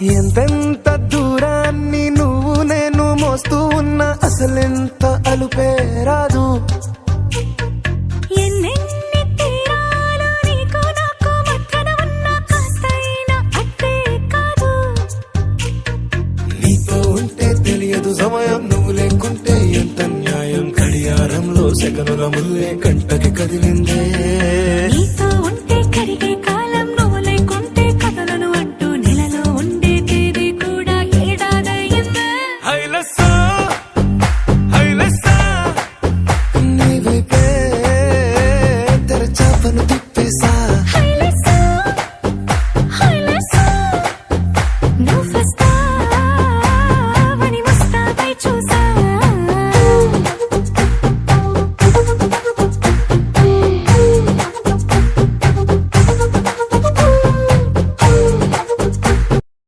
ఎంతెంత దూరాన్ని నువ్వు నేను మోస్తూ ఉన్నా అసలెంత అలుపే రాదు. ఎన్నెన్ని తీరాలు నీకు నాకు మధ్యన ఉన్న కాస్తైనా అట్టే కాదు. నీతో ఉంటే తెలియదు సమయం, నువ్వు లేకుంటే ఎంత న్యాయం. గడియారంలో సెకనుల ముల్లే కంటకి కదిలిందే. నీతో